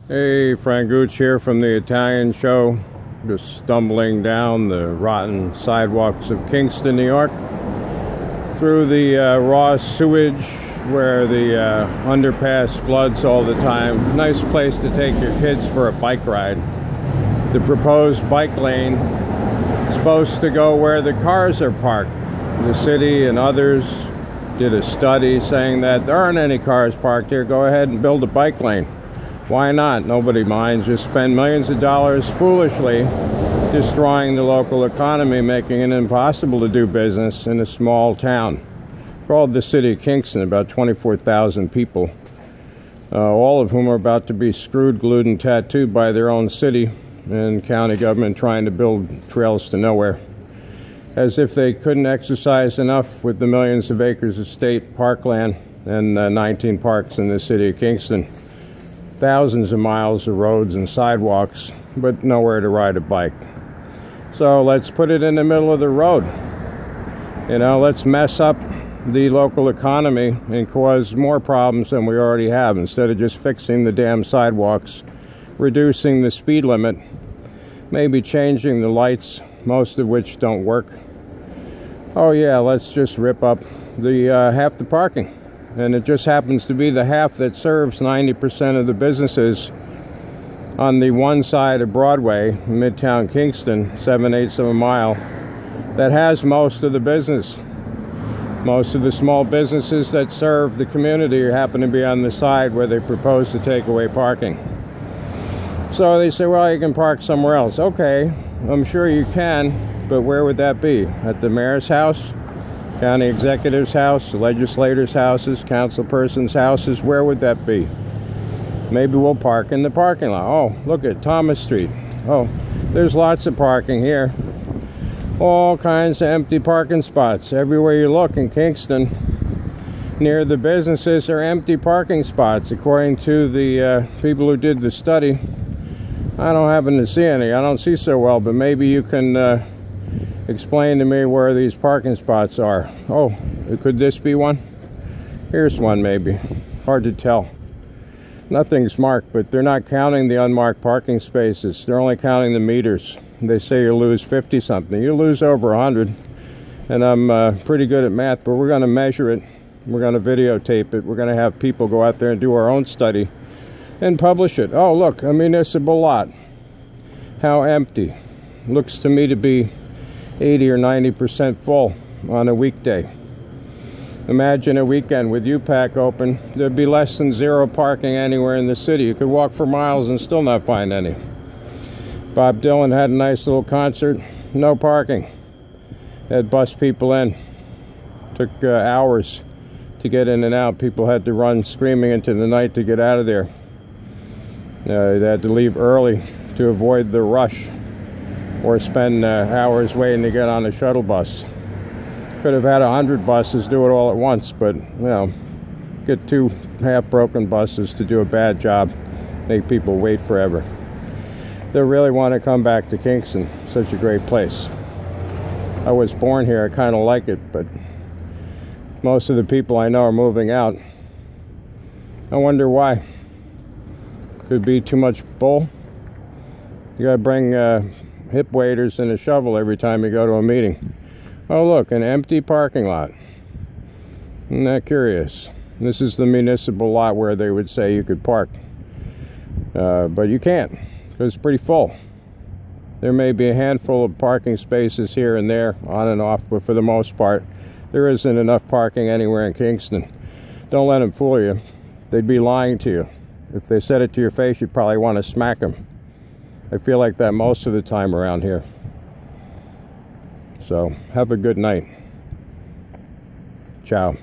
Hey, Frank Gooch here from the Italian show. Just stumbling down the rotten sidewalks of Kingston, New York, through the raw sewage where the underpass floods all the time. Nice place to take your kids for a bike ride. The proposed bike lane is supposed to go where the cars are parked. The city and others did a study saying that there aren't any cars parked here. Go ahead and build a bike lane. Why not? Nobody minds. Just spend millions of dollars foolishly destroying the local economy, making it impossible to do business in a small town called the City of Kingston, about 24,000 people, all of whom are about to be screwed, glued, and tattooed by their own city and county government trying to build trails to nowhere. As if they couldn't exercise enough with the millions of acres of state parkland and 19 parks in the City of Kingston. Thousands of miles of roads and sidewalks, but nowhere to ride a bike. So let's put it in the middle of the road. You know, let's mess up the local economy and cause more problems than we already have, instead of just fixing the damn sidewalks, reducing the speed limit, maybe changing the lights, most of which don't work. Oh yeah, let's just rip up the half the parking. And it just happens to be the half that serves 90% of the businesses on the one side of Broadway, Midtown Kingston, 7/8 of a mile, that has most of the business. Most of the small businesses that serve the community happen to be on the side where they propose to take away parking. So they say, well, you can park somewhere else. Okay, I'm sure you can, but where would that be? At the mayor's house? County executive's house, legislators' houses, council persons' houses? Where would that be? Maybe we'll park in the parking lot. Oh, look at Thomas Street. Oh, there's lots of parking here. All kinds of empty parking spots. Everywhere you look in Kingston, near the businesses, are empty parking spots, according to the people who did the study. I don't happen to see any. I don't see so well, but maybe you can explain to me where these parking spots are. Oh, could this be one? Here's one, maybe. Hard to tell. Nothing's marked, but they're not counting the unmarked parking spaces. They're only counting the meters. They say you lose 50 something. You lose over 100. And I'm pretty good at math, but we're going to measure it. We're going to videotape it. We're going to have people go out there and do our own study and publish it. Oh, look, a municipal lot. How empty. Looks to me to be 80 or 90% full on a weekday. Imagine a weekend with UPAC open. There'd be less than zero parking anywhere in the city. You could walk for miles and still not find any. Bob Dylan had a nice little concert. No parking. Had bus people in. Took hours to get in and out. People had to run screaming into the night to get out of there. They had to leave early to avoid the rush, or spend hours waiting to get on a shuttle bus. Could have had 100 buses do it all at once, but, you know, get 2 half-broken buses to do a bad job, make people wait forever. They really want to come back to Kingston, such a great place. I was born here, I kind of like it, but most of the people I know are moving out. I wonder why. Could be too much bull. You gotta bring hip waders and a shovel every time you go to a meeting. Oh look, an empty parking lot. Isn't that curious? This is the municipal lot where they would say you could park. But you can't, because it's pretty full. There may be a handful of parking spaces here and there, on and off, but for the most part, there isn't enough parking anywhere in Kingston. Don't let them fool you. They'd be lying to you. If they said it to your face, you'd probably want to smack them. I feel like that most of the time around here. So, have a good night. Ciao.